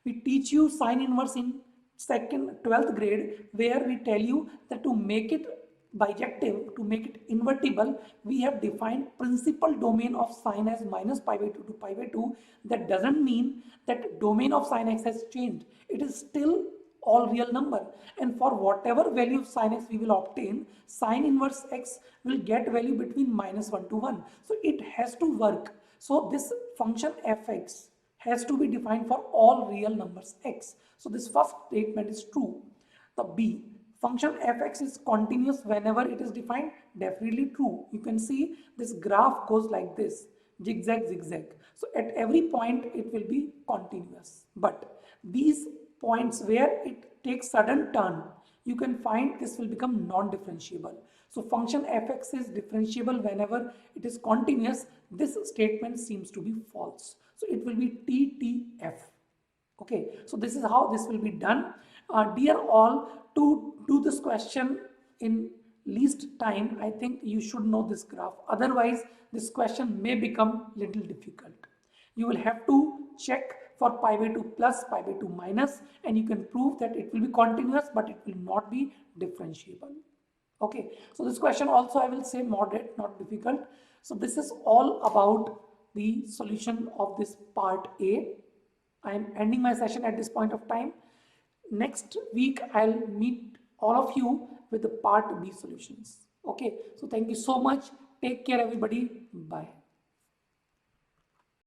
We teach you sine inverse in 12th grade, where we tell you that to make it bijective, to make it invertible, we have defined principal domain of sine as minus pi by 2 to pi by 2. That doesn't mean that domain of sine x has changed. It is still all real number, and for whatever value of sin x we will obtain, sine inverse x will get value between minus 1 to 1. So it has to work. So this function fx has to be defined for all real numbers x. So this first statement is true. The B, function fx is continuous whenever it is defined, definitely true. You can see this graph goes like this, zigzag, zigzag. So at every point it will be continuous. But these points where it takes sudden turn, you can find this will become non-differentiable. So function fx is differentiable whenever it is continuous. This statement seems to be false. So it will be TTF. Okay, so this is how this will be done. Dear all, to do this question in least time, I think you should know this graph. Otherwise, this question may become little difficult. You will have to check for pi by 2 plus, pi by 2 minus, and you can prove that it will be continuous, but it will not be differentiable. Okay, so this question also I will say moderate, not difficult. So this is all about the solution of this part A. I am ending my session at this point of time. Next week, I'll meet all of you with the part B solutions. Okay, so thank you so much. Take care, everybody. Bye.